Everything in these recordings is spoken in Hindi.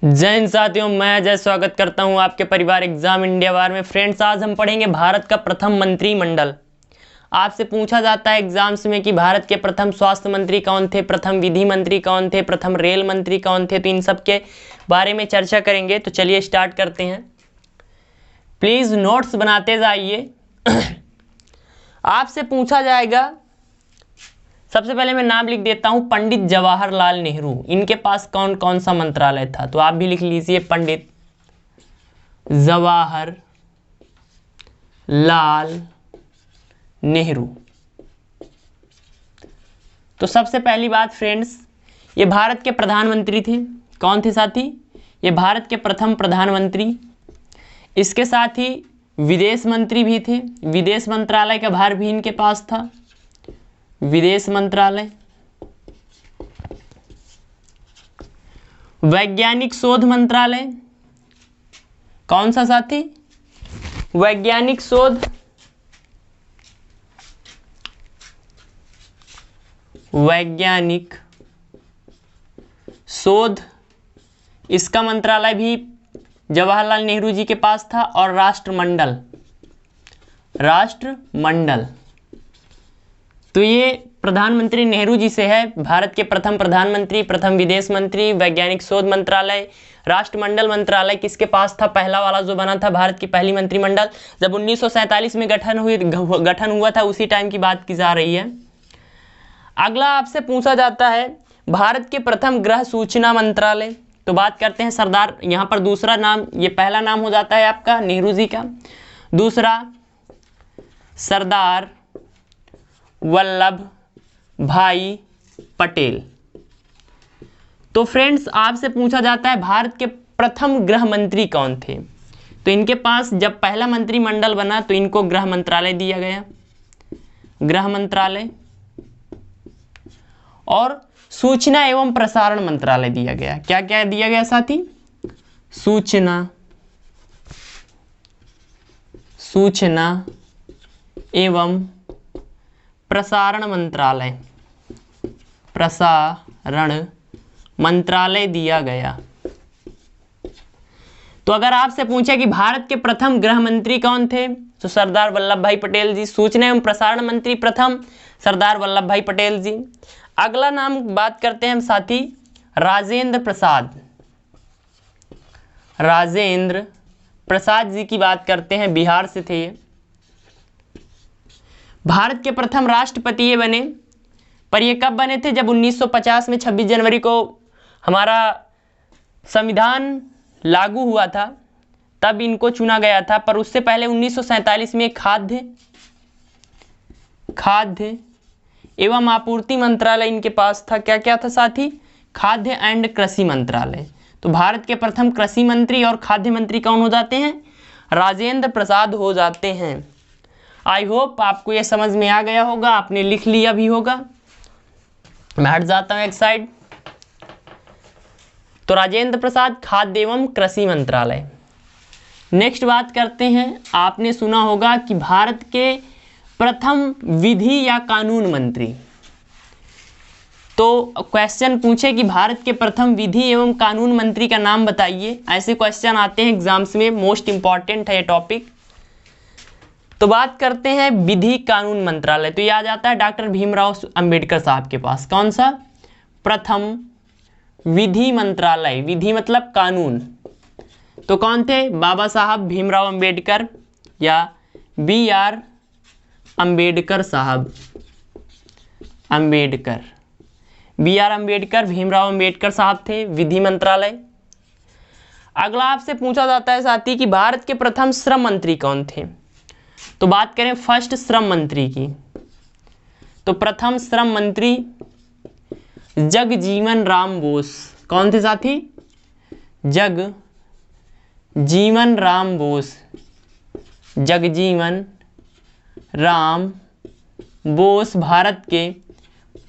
जय हिंद साथियों, मैं अजय स्वागत करता हूं आपके परिवार एग्जाम इंडिया वार में। फ्रेंड्स, आज हम पढ़ेंगे भारत का प्रथम मंत्रिमंडल। आपसे पूछा जाता है एग्जाम्स में कि भारत के प्रथम स्वास्थ्य मंत्री कौन थे, प्रथम विधि मंत्री कौन थे, प्रथम रेल मंत्री कौन थे। तो इन सब के बारे में चर्चा करेंगे। तो चलिए स्टार्ट करते हैं। प्लीज़ नोट्स बनाते जाइए। आपसे पूछा जाएगा, सबसे पहले मैं नाम लिख देता हूं, पंडित जवाहरलाल नेहरू। इनके पास कौन कौन सा मंत्रालय था, तो आप भी लिख लीजिए पंडित जवाहरलाल नेहरू। तो सबसे पहली बात फ्रेंड्स, ये भारत के प्रधानमंत्री थे। कौन थे साथी? ये भारत के प्रथम प्रधानमंत्री। इसके साथ ही विदेश मंत्री भी थे। विदेश मंत्रालय का भार भी इनके पास था। विदेश मंत्रालय। वैज्ञानिक शोध मंत्रालय। कौन सा साथी? वैज्ञानिक शोध। वैज्ञानिक शोध, इसका मंत्रालय भी जवाहरलाल नेहरू जी के पास था। और राष्ट्रमंडल। राष्ट्रमंडल तो ये प्रधानमंत्री नेहरू जी से है। भारत के प्रथम प्रधानमंत्री, प्रथम विदेश मंत्री, वैज्ञानिक शोध मंत्रालय, राष्ट्रमंडल मंत्रालय किसके पास था? पहला वाला जो बना था भारत की पहली मंत्रिमंडल, जब 1947 में गठन हुआ था, उसी टाइम की बात की जा रही है। अगला आपसे पूछा जाता है भारत के प्रथम गृह सूचना मंत्रालय। तो बात करते हैं सरदार, यहाँ पर दूसरा नाम, ये पहला नाम हो जाता है आपका नेहरू जी का, दूसरा सरदार वल्लभ भाई पटेल। तो फ्रेंड्स, आपसे पूछा जाता है भारत के प्रथम गृह मंत्री कौन थे। तो इनके पास जब पहला मंत्रिमंडल बना तो इनको गृह मंत्रालय दिया गया, गृह मंत्रालय, और सूचना एवं प्रसारण मंत्रालय दिया गया। क्या क्या दिया गया साथी? सूचना एवं प्रसारण मंत्रालय, प्रसारण मंत्रालय दिया गया। तो अगर आपसे पूछे कि भारत के प्रथम गृह मंत्री कौन थे, तो सरदार वल्लभ भाई पटेल जी। सूचना एवं प्रसारण मंत्री प्रथम सरदार वल्लभ भाई पटेल जी। अगला नाम बात करते हैं हम साथी, राजेंद्र प्रसाद। राजेंद्र प्रसाद जी की बात करते हैं, बिहार से थे ये। भारत के प्रथम राष्ट्रपति ये बने, पर ये कब बने थे? जब 1950 में 26 जनवरी को हमारा संविधान लागू हुआ था, तब इनको चुना गया था। पर उससे पहले 1947 में खाद्य एवं आपूर्ति मंत्रालय इनके पास था। क्या क्या था साथी? खाद्य एंड कृषि मंत्रालय। तो भारत के प्रथम कृषि मंत्री और खाद्य मंत्री कौन हो जाते हैं? राजेंद्र प्रसाद हो जाते हैं। आई होप आपको ये समझ में आ गया होगा, आपने लिख लिया भी होगा। मैं हट जाता हूं एक साइड। तो राजेंद्र प्रसाद, खाद्य एवं कृषि मंत्रालय। नेक्स्ट बात करते हैं, आपने सुना होगा कि भारत के प्रथम विधि या कानून मंत्री। तो क्वेश्चन पूछे कि भारत के प्रथम विधि एवं कानून मंत्री का नाम बताइए। ऐसे क्वेश्चन आते हैं एग्जाम्स में, मोस्ट इंपॉर्टेंट है ये टॉपिक। तो बात करते हैं विधि कानून मंत्रालय, तो ये आ जाता है डॉक्टर भीमराव अंबेडकर साहब के पास। कौन सा? प्रथम विधि मंत्रालय। विधि मतलब कानून। तो कौन थे? बाबा साहब भीमराव अंबेडकर या BR अंबेडकर साहब। अंबेडकर, BR अंबेडकर, भीमराव अंबेडकर साहब थे विधि मंत्रालय। अगला आपसे पूछा जाता है साथी कि भारत के प्रथम श्रम मंत्री कौन थे। तो बात करें फर्स्ट श्रम मंत्री की, तो प्रथम श्रम मंत्री जगजीवन राम बोस। कौन थे साथी? जगजीवन राम बोस। जगजीवन राम बोस भारत के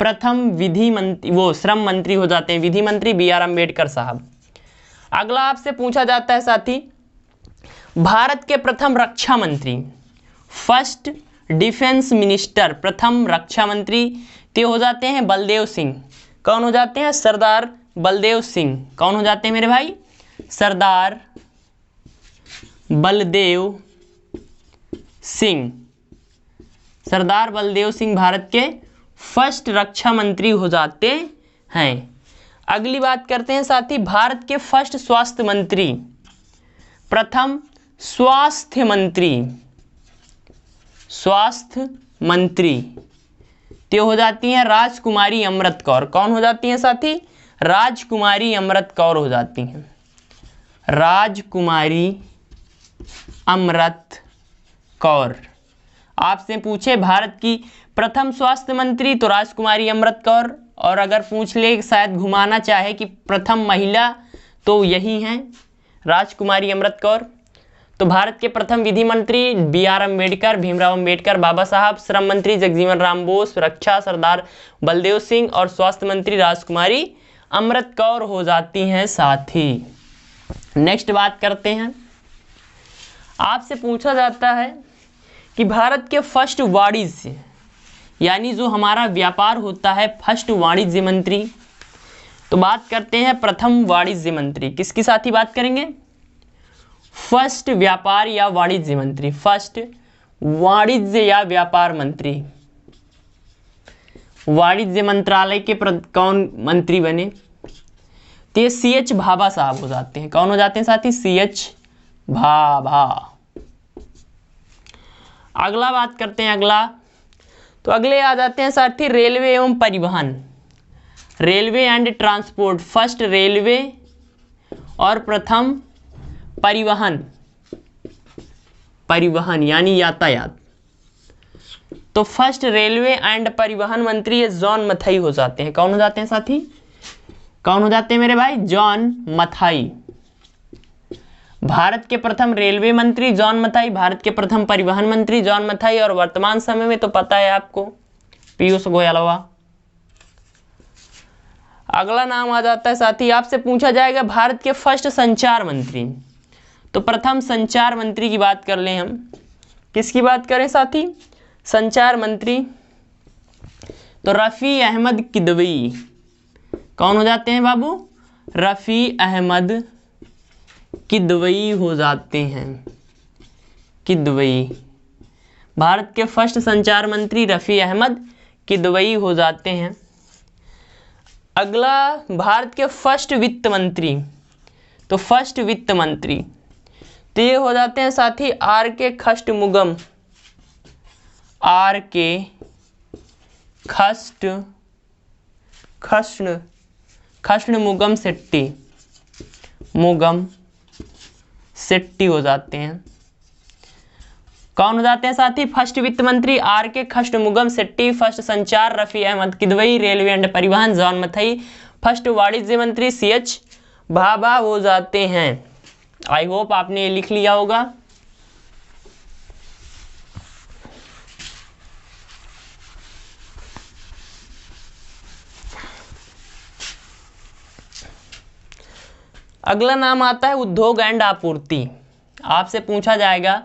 प्रथम विधि मंत्री, वो श्रम मंत्री हो जाते हैं, विधि मंत्री BR अंबेडकर साहब। अगला आपसे पूछा जाता है साथी भारत के प्रथम रक्षा मंत्री, फर्स्ट डिफेंस मिनिस्टर, प्रथम रक्षा मंत्री ते हो जाते हैं बलदेव सिंह। कौन हो जाते हैं? सरदार बलदेव सिंह। कौन हो जाते हैं मेरे भाई? सरदार बलदेव सिंह। सरदार बलदेव सिंह भारत के फर्स्ट रक्षा मंत्री हो जाते हैं। अगली बात करते हैं साथी, भारत के फर्स्ट स्वास्थ्य मंत्री, प्रथम स्वास्थ्य मंत्री, स्वास्थ्य मंत्री तो हो जाती हैं राजकुमारी अमृत कौर। कौन हो जाती हैं साथी? राजकुमारी अमृत कौर हो जाती हैं, राजकुमारी अमृत कौर। आपसे पूछे भारत की प्रथम स्वास्थ्य मंत्री तो राजकुमारी अमृत कौर, और अगर पूछ ले शायद घुमाना चाहे कि प्रथम महिला तो यही हैं राजकुमारी अमृत कौर। तो भारत के प्रथम विधि मंत्री बी.आर. अम्बेडकर, भीमराव अम्बेडकर, बाबा साहब, श्रम मंत्री जगजीवन राम बोस, रक्षा सरदार बलदेव सिंह और स्वास्थ्य मंत्री राजकुमारी अमृत कौर हो जाती हैं साथी। नेक्स्ट बात करते हैं, आपसे पूछा जाता है कि भारत के फर्स्ट वाणिज्य यानी जो हमारा व्यापार होता है फर्स्ट वाणिज्य मंत्री, तो बात करते हैं प्रथम वाणिज्य मंत्री। किसकी साथी बात करेंगे? फर्स्ट व्यापार या वाणिज्य मंत्री, फर्स्ट वाणिज्य या व्यापार मंत्री। वाणिज्य मंत्रालय के कौन मंत्री बने? तो ये C.H. भाभा साहब हो जाते हैं। कौन हो जाते हैं साथी? C.H. भाभा। अगला बात करते हैं, अगला तो अगले आ जाते हैं साथी रेलवे एवं परिवहन, railway and transport. First railway और प्रथम परिवहन, परिवहन यानी यातायात। तो फर्स्ट रेलवे एंड परिवहन मंत्री जॉन मथाई हो जाते हैं। कौन हो जाते हैं साथी? कौन हो जाते हैं मेरे भाई? जॉन मथाई। भारत के प्रथम रेलवे मंत्री जॉन मथाई, भारत के प्रथम परिवहन मंत्री जॉन मथाई, और वर्तमान समय में तो पता है आपको पीयूष गोयल हुआ। अगला नाम आ जाता है साथी, आपसे पूछा जाएगा भारत के फर्स्ट संचार मंत्री, तो प्रथम संचार मंत्री की बात कर लें हम। किसकी बात करें साथी? संचार मंत्री तो रफ़ी अहमद किदवई। कौन हो जाते हैं बाबू? रफ़ी अहमद किदवई हो जाते हैं, किदवई। भारत के फर्स्ट संचार मंत्री रफ़ी अहमद किदवई हो जाते हैं। अगला भारत के फर्स्ट वित्त मंत्री, तो फर्स्ट वित्त मंत्री तो ये हो जाते हैं साथी R.K. खष्टमुगम, R.K. खष्टमुगम शेट्टी, मुगम शेट्टी हो जाते हैं। कौन हो जाते हैं साथी? फर्स्ट वित्त मंत्री R.K. खष्टमुगम शेट्टी, फर्स्ट संचार रफ़ी अहमद किदवई, रेलवे एंड परिवहन जॉन मथाई, फर्स्ट वाणिज्य मंत्री C.H. भाभा हो जाते हैं। आई होप आपने ये लिख लिया होगा। अगला नाम आता है उद्योग एंड आपूर्ति। आपसे पूछा जाएगा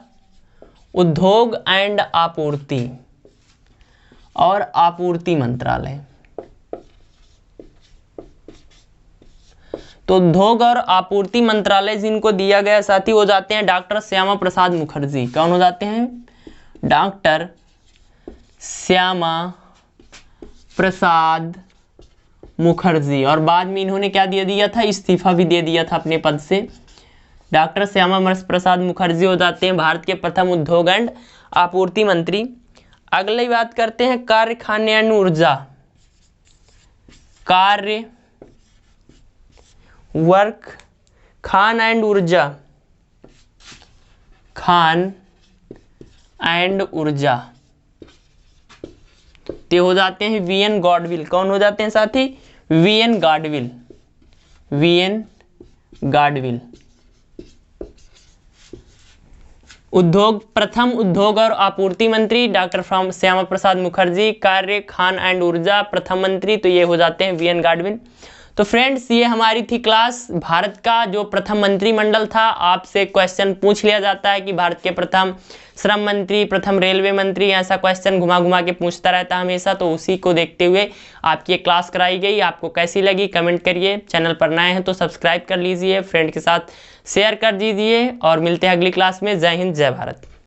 उद्योग एंड आपूर्ति और आपूर्ति मंत्रालय। तो उद्योग और आपूर्ति मंत्रालय जिनको दिया गया साथी हो जाते हैं डॉक्टर श्यामा प्रसाद मुखर्जी। कौन हो जाते हैं? डॉक्टर श्यामा प्रसाद मुखर्जी। और बाद में इन्होंने क्या दे दिया था? इस्तीफा भी दे दिया था अपने पद से। डॉक्टर श्यामा प्रसाद मुखर्जी हो जाते हैं भारत के प्रथम उद्योग एंड आपूर्ति मंत्री। अगली बात करते हैं कार्य खान एंड ऊर्जा, कार्य वर्क खान एंड ऊर्जा, खान एंड ऊर्जा ते हो जाते हैं वी.एन. गॉडविल। कौन हो जाते हैं साथी? वी.एन. गॉडविल, वी.एन. गॉडविल। उद्योग प्रथम उद्योग और आपूर्ति मंत्री डॉक्टर श्यामा प्रसाद मुखर्जी, कार्य खान एंड ऊर्जा प्रथम मंत्री तो ये हो जाते हैं वी.एन. गॉडविल। तो फ्रेंड्स ये हमारी थी क्लास भारत का जो प्रथम मंत्रिमंडल था। आपसे क्वेश्चन पूछ लिया जाता है कि भारत के प्रथम श्रम मंत्री, प्रथम रेलवे मंत्री, ऐसा क्वेश्चन घुमा घुमा के पूछता रहता है हमेशा। तो उसी को देखते हुए आपकी ये क्लास कराई गई। आपको कैसी लगी कमेंट करिए। चैनल पर नए हैं तो सब्सक्राइब कर लीजिए, फ्रेंड के साथ शेयर कर दीजिए और मिलते हैं अगली क्लास में। जय हिंद, जय भारत।